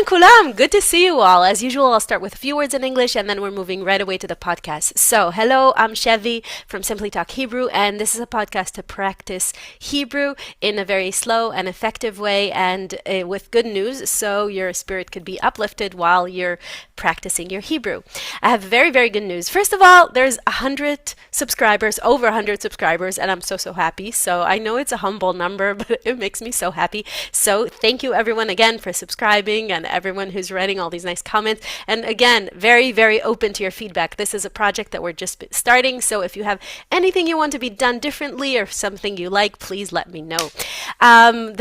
kulam, good to see you all. As usual, I'll start with a few words in English and then we're moving right away to the podcast. So, hello, I'm Chevy from Simply Talk Hebrew, and this is a podcast to practice Hebrew in a very slow and effective way and with good news so your spirit could be uplifted while you're practicing your Hebrew. I have very, very good news. First of all, there's 100 subscribers, over 100 subscribers, and I'm so happy. So I know it's a humble number, but it makes me so happy. So thank you everyone again for subscribing and everyone who's writing all these nice comments. And again, very, very open to your feedback. This is a project that we're just starting. So if you have anything you want to be done differently or something you like, please let me know.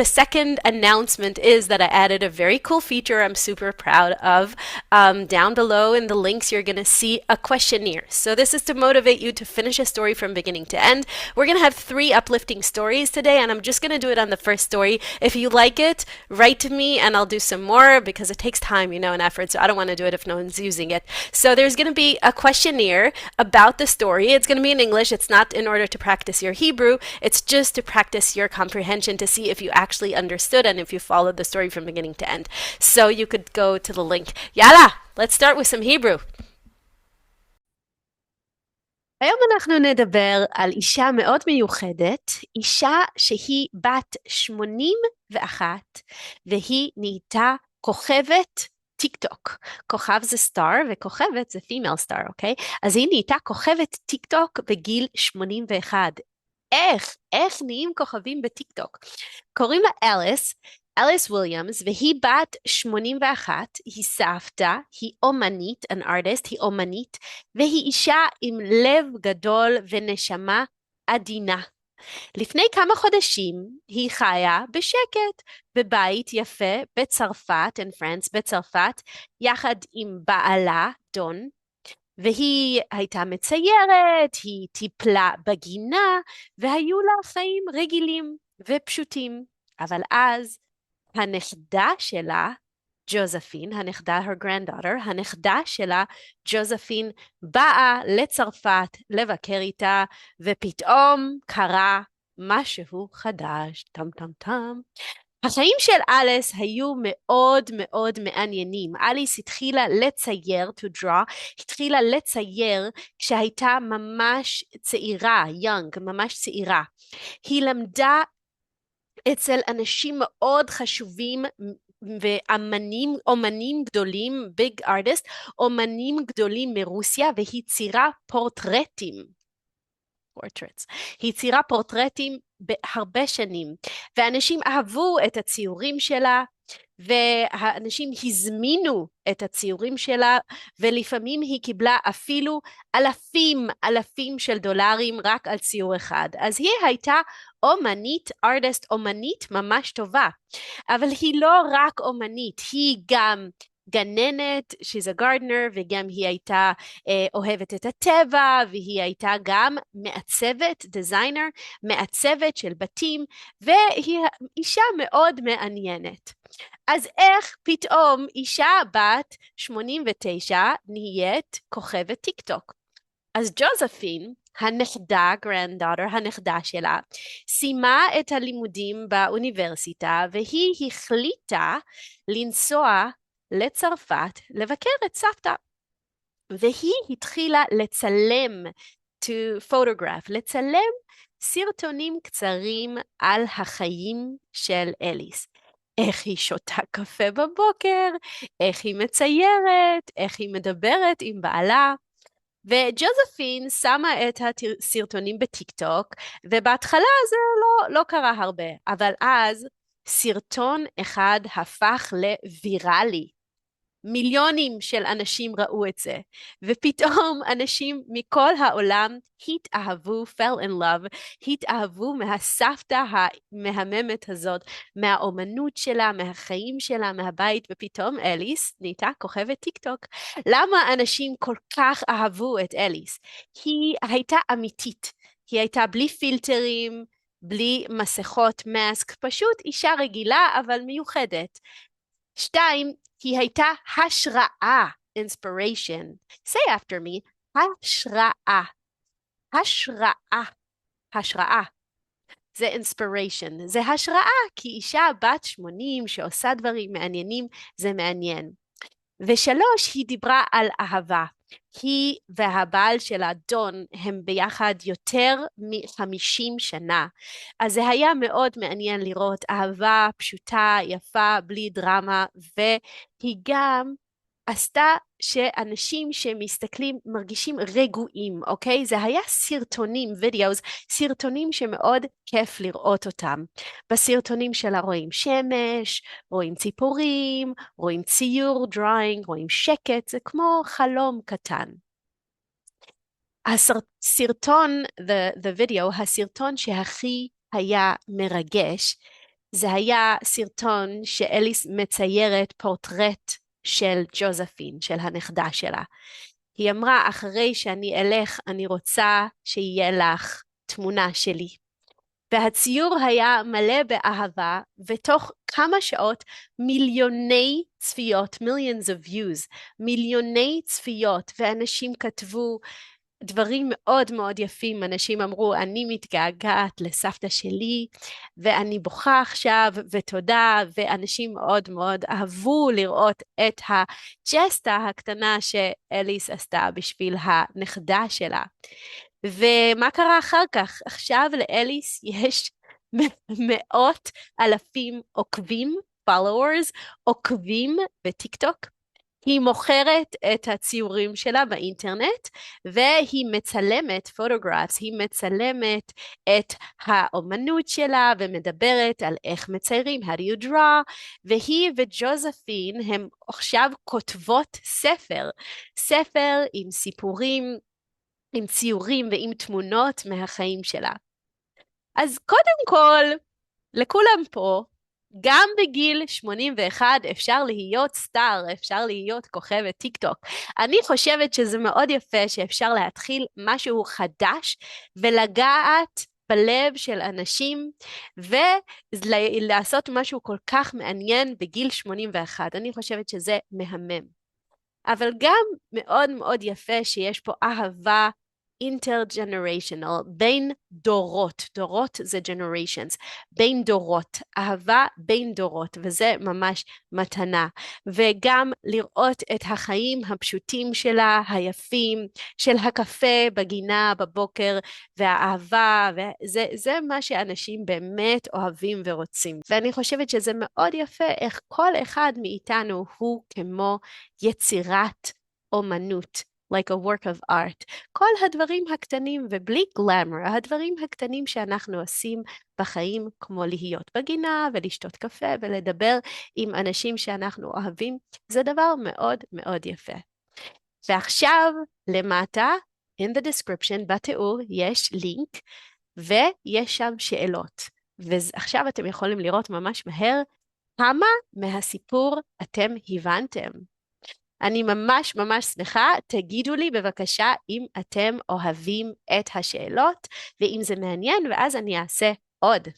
The second announcement is that I added a very cool feature I'm super proud of. Down below in the links, you're going to see a questionnaire. So this is to motivate you to finish a story from beginning to end. We're going to have 3 uplifting stories today, and I'm just going to do it on the first story. If you like it, write to me and I'll do some more because it takes time, and effort. So I don't want to do it if no one's using it. So there's going to be a questionnaire about the story. It's going to be in English. It's not in order to practice your Hebrew. It's just to practice your comprehension to see if you actually understood and if you followed the story from beginning to end. So you could go to the link. Yalla, let's start with some Hebrew. היום אנחנו נדבר על אישה מאוד מיוחדת, אישה שהיא בת 81 והיא נהייתה כוכבת טיק טוק. כוכב זה סטאר וכוכבת זה פימייל סטאר, אוקיי? אז היא נהייתה כוכבת טיק טוק בגיל 81. איך נהיים כוכבים בטיק טוק? קוראים לה אליס וויליאמס, והיא בת 81, היא סבתא, היא אומנית, an artist, היא אומנית, והיא אישה עם לב גדול ונשמה עדינה. לפני כמה חודשים היא חיה בשקט בבית יפה בצרפת, in France, בצרפת, יחד עם בעלה, דון, והיא הייתה מציירת, היא טיפלה בגינה, והיו לה חיים רגילים ופשוטים. אבל אז הנכדה שלה, ג'וזפין, הנכדה, her granddaughter, הנכדה שלה, ג'וזפין, באה לצרפת לבקר איתה, ופתאום קרה משהו חדש, טם טם טם. החיים של אליס היו מאוד מאוד מעניינים. אליס התחילה לצייר, to draw, התחילה לצייר כשהייתה ממש צעירה, young, ממש צעירה. היא למדה אצל אנשים מאוד חשובים ואמנים, אומנים גדולים, big artist, אומנים גדולים מרוסיה, והיא ציירה פורטרטים. portraits. היא ציירה פורטרטים בהרבה שנים, ואנשים אהבו את הציורים שלה, והאנשים הזמינו את הציורים שלה, ולפעמים היא קיבלה אפילו אלפים של דולרים רק על ציור אחד. אז היא הייתה אומנית, ארטיסט, אומנית ממש טובה. אבל היא לא רק אומנית, היא גם גננת, she's a gardener, וגם היא הייתה אוהבת את הטבע, והיא הייתה גם מעצבת, דיזיינר, מעצבת של בתים, והיא אישה מאוד מעניינת. אז איך פתאום אישה בת 89 נהיית כוכבת טיק טוק? אז ג'וזפין, הנכדה, granddaughter, הנכדה שלה, סיימה את הלימודים באוניברסיטה, והיא החליטה לנסוע לצרפת לבקר את סבתא. והיא התחילה לצלם, to photograph, לצלם סרטונים קצרים על החיים של אליס. איך היא שותה קפה בבוקר, איך היא מציירת, איך היא מדברת עם בעלה. וג'וזפין שמה את הסרטונים בטיק טוק, ובהתחלה זה לא קרה הרבה, אבל אז סרטון אחד הפך לוויראלי. מיליונים של אנשים ראו את זה, ופתאום אנשים מכל העולם התאהבו, fell in love, התאהבו מהסבתא המהממת הזאת, מהאומנות שלה, מהחיים שלה, מהבית, ופתאום אליס נהייתה כוכבת טיק טוק. למה אנשים כל כך אהבו את אליס? היא הייתה אמיתית, היא הייתה בלי פילטרים, בלי מסכות, מאסק, פשוט אישה רגילה אבל מיוחדת. 2, היא הייתה השראה, inspiration. Say after me, השראה. השראה. זה inspiration, זה השראה, כי אישה בת 80 שעושה דברים מעניינים, זה מעניין. ושלוש, היא דיברה על אהבה. היא והבעל שלה, דון, הם ביחד יותר מ-50 שנה. אז זה היה מאוד מעניין לראות אהבה פשוטה, יפה, בלי דרמה, והיא גם עשתה שאנשים שמסתכלים מרגישים רגועים, אוקיי? זה היה סרטונים, וידאוס, סרטונים שמאוד כיף לראות אותם. בסרטונים שלה רואים שמש, רואים ציפורים, רואים ציור, drawing, רואים שקט, זה כמו חלום קטן. הסרטון, the video, הסרטון שהכי היה מרגש, זה היה סרטון שאליס מציירת פורטרט של ג'וזפין, של הנכדה שלה. היא אמרה, אחרי שאני אלך, אני רוצה שיהיה לך תמונה שלי. והציור היה מלא באהבה, ותוך כמה שעות מיליוני צפיות, millions of views, מיליוני צפיות, ואנשים כתבו דברים מאוד מאוד יפים. אנשים אמרו, אני מתגעגעת לסבתא שלי, ואני בוכה עכשיו, ותודה, ואנשים מאוד מאוד אהבו לראות את הג'סטה הקטנה שאליס עשתה בשביל הנכדה שלה. ומה קרה אחר כך? עכשיו לאליס יש מאות אלפים עוקבים, followers, עוקבים בטיק טוק. היא מוכרת את הציורים שלה באינטרנט, והיא מצלמת פוטוגרפס, היא מצלמת את האומנות שלה, ומדברת על איך מציירים, how do you draw, והיא וג'וזפין הם עכשיו כותבות ספר עם סיפורים, עם ציורים ועם תמונות מהחיים שלה. אז קודם כל, לכולם פה, גם בגיל 81 אפשר להיות סטאר, אפשר להיות כוכבת טיק טוק. אני חושבת שזה מאוד יפה שאפשר להתחיל משהו חדש ולגעת בלב של אנשים ולעשות משהו כל כך מעניין בגיל 81. אני חושבת שזה מהמם. אבל גם מאוד מאוד יפה שיש פה אהבה intergenerational, בין דורות, דורות זה generations, בין דורות, אהבה בין דורות, וזה ממש מתנה. וגם לראות את החיים הפשוטים שלה, היפים, של הקפה בגינה בבוקר, והאהבה, וזה מה שאנשים באמת אוהבים ורוצים. ואני חושבת שזה מאוד יפה איך כל אחד מאיתנו הוא כמו יצירת אומנות. like a work of art. כל הדברים הקטנים ובלי גלאמר, הדברים הקטנים שאנחנו עושים בחיים, כמו להיות בגינה ולשתות קפה ולדבר עם אנשים שאנחנו אוהבים, זה דבר מאוד מאוד יפה. ועכשיו למטה, in the description, בתיאור, יש לינק ויש שם שאלות. ועכשיו אתם יכולים לראות ממש מהר כמה מהסיפור אתם הבנתם. אני ממש ממש שמחה, תגידו לי בבקשה אם אתם אוהבים את השאלות, ואם זה מעניין, ואז אני אעשה עוד.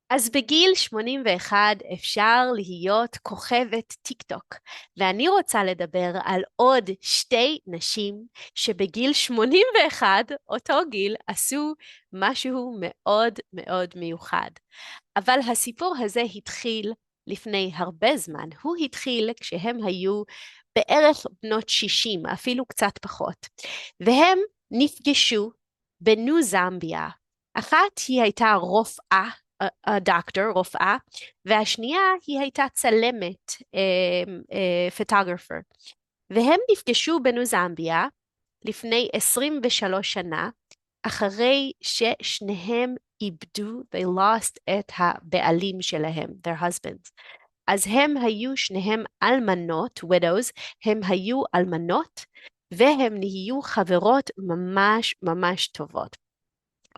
אז בגיל 81 אפשר להיות כוכבת טיק טוק, ואני רוצה לדבר על עוד שתי נשים שבגיל 81, אותו גיל, עשו משהו מאוד מאוד מיוחד. אבל הסיפור הזה התחיל לפני הרבה זמן. הוא התחיל כשהם היו בערך בנות 60, אפילו קצת פחות. והם נפגשו בניו זמביה. אחת היא הייתה רופאה, דוקטור, רופאה, והשנייה היא הייתה צלמת, פוטוגרפר. והם נפגשו בניו זמביה לפני 23 שנה, אחרי ששניהם איבדו, they lost את הבעלים שלהם, their husbands. אז הם היו שניהם אלמנות, widows, הם היו אלמנות, והם נהיו חברות ממש ממש טובות.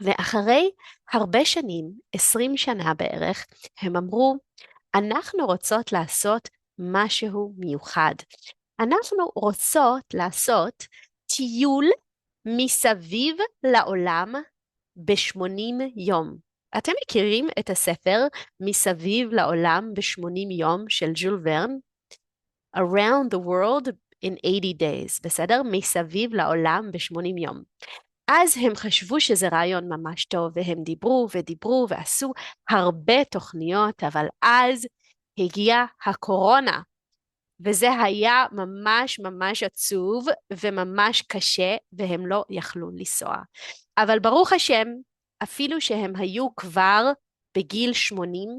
ואחרי הרבה שנים, 20 שנה בערך, הם אמרו, אנחנו רוצות לעשות משהו מיוחד. אנחנו רוצות לעשות טיול מסביב לעולם ב-80 יום. אתם מכירים את הספר מסביב לעולם ב-80 יום של ז'ול ורן? Around the world in 80 days, בסדר? מסביב לעולם ב-80 יום. אז הם חשבו שזה רעיון ממש טוב, והם דיברו ודיברו ועשו הרבה תוכניות, אבל אז הגיעה הקורונה, וזה היה ממש ממש עצוב וממש קשה, והם לא יכלו לנסוע. אבל ברוך השם, אפילו שהם היו כבר בגיל 80,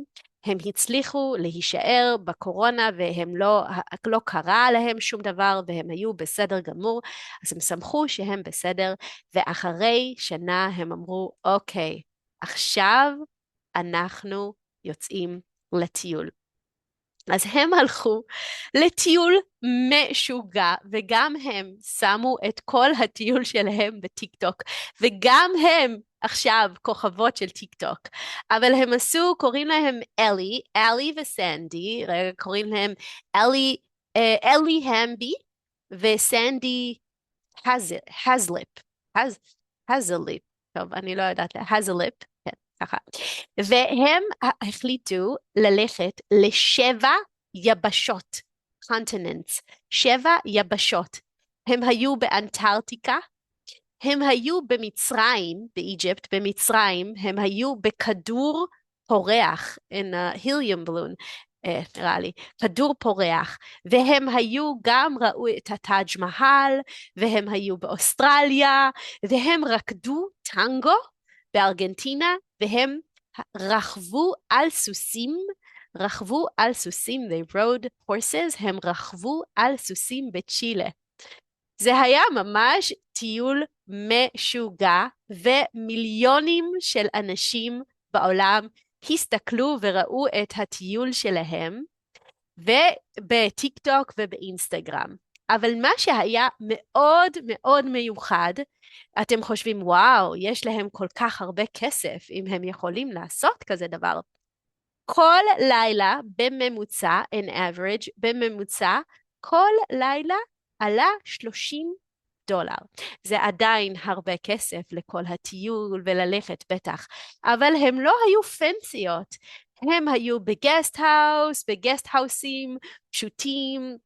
הם הצליחו להישאר בקורונה והם לא קרה להם שום דבר והם היו בסדר גמור, אז הם שמחו שהם בסדר, ואחרי שנה הם אמרו, אוקיי, עכשיו אנחנו יוצאים לטיול. אז הם הלכו לטיול משוגע, וגם הם שמו את כל הטיול שלהם בטיק טוק, וגם הם עכשיו כוכבות של טיק טוק, אבל הם עשו, קוראים להם אלי וסנדי, רגע, קוראים להם אלי המבי וסנדי הזליפ, הזליפ, טוב, אני לא יודעת, הזליפ, כן, ככה. והם החליטו ללכת לשבע יבשות, continents, 7 יבשות. הם היו באנטארקטיקה, הם היו במצרים, באיג'פט, במצרים, הם היו בכדור פורח, in a helium balloon, נראה לי, כדור פורח, והם היו גם ראו את הטאג' מהל, והם היו באוסטרליה, והם רקדו טנגו בארגנטינה, והם רכבו על סוסים, they rode horses, הם רכבו על סוסים בצ'ילה. זה היה ממש טיול משוגע, ומיליונים של אנשים בעולם הסתכלו וראו את הטיול שלהם, ובטיק טוק ובאינסטגרם. אבל מה שהיה מאוד מאוד מיוחד, אתם חושבים, וואו, יש להם כל כך הרבה כסף, אם הם יכולים לעשות כזה דבר. כל לילה בממוצע, in average, בממוצע, כל לילה עלה $30. זה עדיין הרבה כסף לכל הטיול וללכת בטח, אבל הם לא היו פנסיות, הם היו בגסט האוסים פשוטים,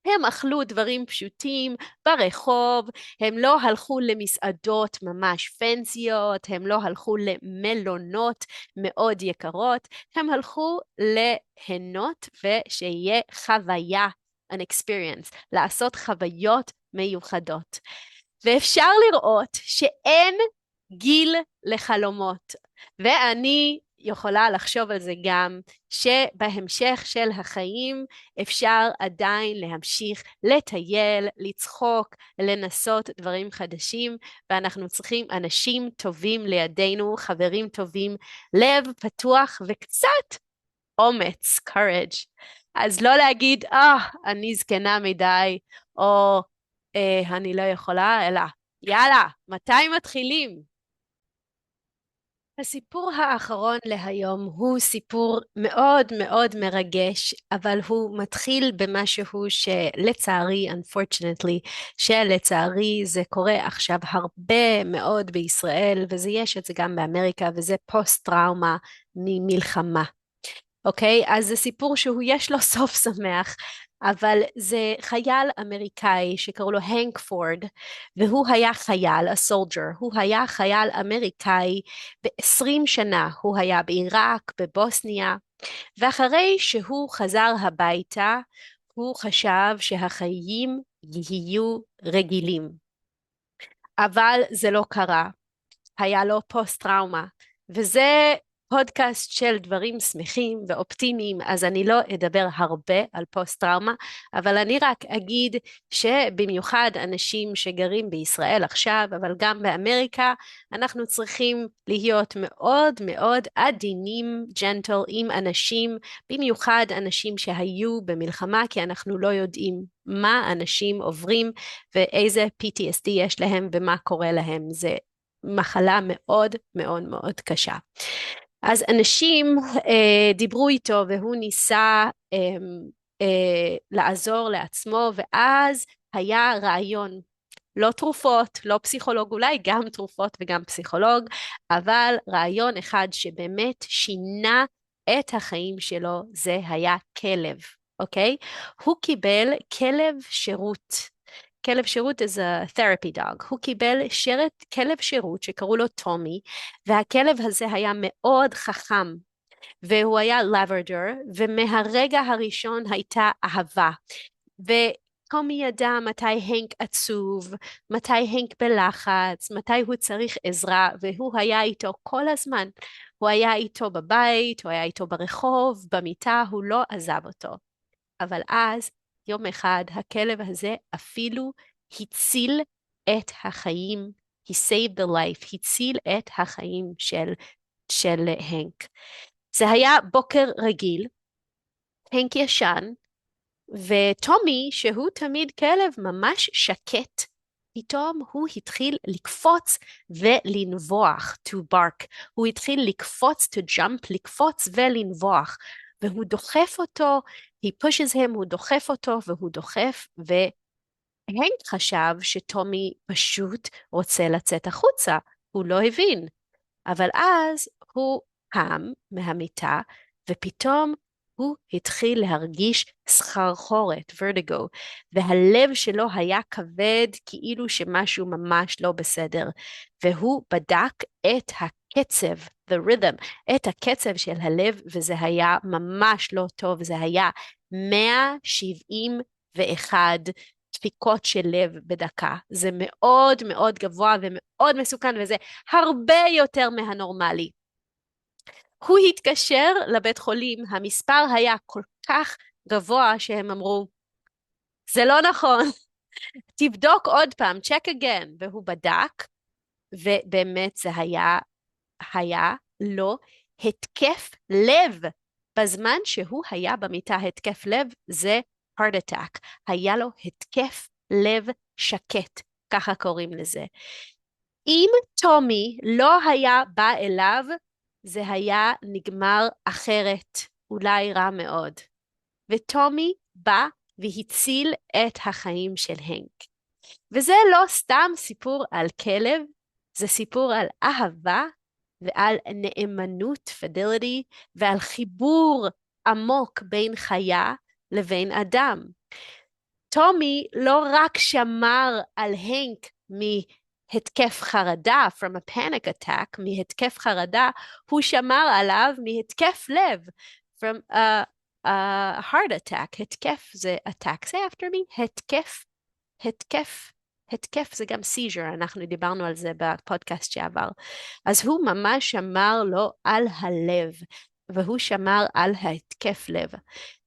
הם אכלו דברים פשוטים ברחוב, הם לא הלכו למסעדות ממש פנסיות, הם לא הלכו למלונות מאוד יקרות, הם הלכו ליהנות ושיהיה חוויה, an experience, לעשות חוויות מיוחדות. ואפשר לראות שאין גיל לחלומות, ואני יכולה לחשוב על זה גם, שבהמשך של החיים אפשר עדיין להמשיך לטייל, לצחוק, לנסות דברים חדשים, ואנחנו צריכים אנשים טובים לידינו, חברים טובים, לב פתוח וקצת אומץ, courage. אז לא להגיד, אני זקנה מדי, או אני לא יכולה, אלא יאללה, מתי מתחילים? הסיפור האחרון להיום הוא סיפור מאוד מאוד מרגש, אבל הוא מתחיל במשהו שלצערי, unfortunately, שלצערי זה קורה עכשיו הרבה מאוד בישראל, יש את זה גם באמריקה, וזה פוסט-טראומה ממלחמה. אוקיי? אז זה סיפור שהוא יש לו סוף שמח, אבל זה חייל אמריקאי שקראו לו הנק פורד, והוא היה חייל, a soldier, הוא היה חייל אמריקאי ב-20 שנה, הוא היה בעיראק, בבוסניה, ואחרי שהוא חזר הביתה, הוא חשב שהחיים יהיו רגילים. אבל זה לא קרה, היה לו פוסט-טראומה, וזה פודקאסט של דברים שמחים ואופטימיים, אז אני לא אדבר הרבה על פוסט-טראומה, אבל אני רק אגיד שבמיוחד אנשים שגרים בישראל עכשיו, אבל גם באמריקה, אנחנו צריכים להיות מאוד מאוד עדינים, ג'נטל, עם אנשים, במיוחד אנשים שהיו במלחמה, כי אנחנו לא יודעים מה אנשים עוברים ואיזה PTSD יש להם ומה קורה להם. זה מחלה מאוד מאוד מאוד קשה. אז אנשים דיברו איתו והוא ניסה לעזור לעצמו, ואז היה רעיון, לא תרופות, לא פסיכולוג, אולי גם תרופות וגם פסיכולוג, אבל רעיון אחד שבאמת שינה את החיים שלו, זה היה כלב, אוקיי? הוא קיבל כלב שירות. כלב שירות is a therapy dog. הוא קיבל כלב שירות שקראו לו טומי, והכלב הזה היה מאוד חכם, והוא היה לבראדור, ומהרגע הראשון הייתה אהבה. וטומי ידע מתי הנק עצוב, מתי הנק בלחץ, מתי הוא צריך עזרה, והוא היה איתו כל הזמן. הוא היה איתו בבית, הוא היה איתו ברחוב, במיטה, הוא לא עזב אותו. אבל אז, יום אחד, הכלב הזה אפילו הציל את החיים, he saved the life, הציל את החיים של הנק. זה היה בוקר רגיל, הנק ישן, וטומי, שהוא תמיד כלב ממש שקט, פתאום הוא התחיל לקפוץ ולנבוח, to bark. הוא התחיל לקפוץ, to jump, לקפוץ ולנבוח. והוא דוחף אותו, he pushes him, הוא דוחף אותו והוא דוחף, והנק חשב שטומי פשוט רוצה לצאת החוצה. הוא לא הבין. אבל אז הוא קם מהמיטה, ופתאום הוא התחיל להרגיש סחרחורת, vertigo, והלב שלו היה כבד כאילו שמשהו ממש לא בסדר, והוא בדק את הקצב, the rhythm, את הקצב של הלב, וזה היה ממש לא טוב, זה היה 171 דפיקות של לב בדקה. זה מאוד מאוד גבוה ומאוד מסוכן, וזה הרבה יותר מהנורמלי. הוא התקשר לבית חולים, המספר היה כל כך גבוה שהם אמרו, זה לא נכון, תבדוק עוד פעם, check again, והוא בדק, ובאמת זה היה לו התקף לב, בזמן שהוא היה במיטה התקף לב, זה heart attack, היה לו התקף לב שקט, ככה קוראים לזה. אם טומי לא היה בא אליו, זה היה נגמר אחרת, אולי רע מאוד. וטומי בא והציל את החיים של הנק. וזה לא סתם סיפור על כלב, זה סיפור על אהבה ועל נאמנות, fidelity, ועל חיבור עמוק בין חיה לבין אדם. טומי לא רק שמר על הנק מהתקף חרדה, from a panic attack, מהתקף חרדה, הוא שמר עליו מהתקף לב, from a heart attack. התקף זה attack, say after me, התקף זה גם seizure, אנחנו דיברנו על זה בפודקאסט שעבר. אז הוא ממש שמר לו על הלב, והוא שמר על ההתקף לב.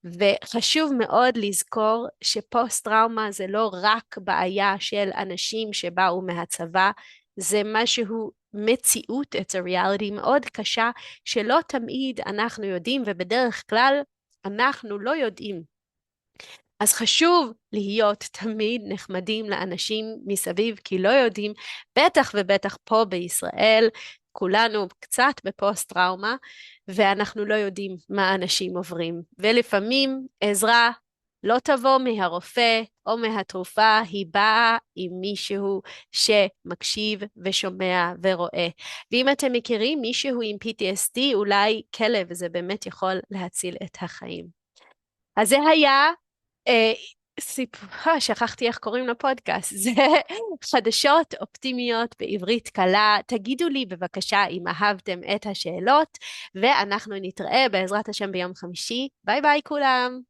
וחשוב מאוד לזכור שפוסט טראומה זה לא רק בעיה של אנשים שבאו מהצבא, זה משהו מציאות, it's a reality מאוד קשה, שלא תמיד אנחנו יודעים, ובדרך כלל אנחנו לא יודעים. אז חשוב להיות תמיד נחמדים לאנשים מסביב, כי לא יודעים, בטח ובטח פה בישראל, כולנו קצת בפוסט טראומה, ואנחנו לא יודעים מה אנשים עוברים. ולפעמים עזרה לא תבוא מהרופא או מהתרופה, היא באה עם מישהו שמקשיב ושומע ורואה. ואם אתם מכירים מישהו עם PTSD, אולי כלב, זה באמת יכול להציל את החיים. אז זה היה שכחתי איך קוראים לפודקאסט, זה חדשות אופטימיות בעברית קלה. תגידו לי בבקשה אם אהבתם את השאלות, ואנחנו נתראה בעזרת השם ביום חמישי. ביי ביי כולם.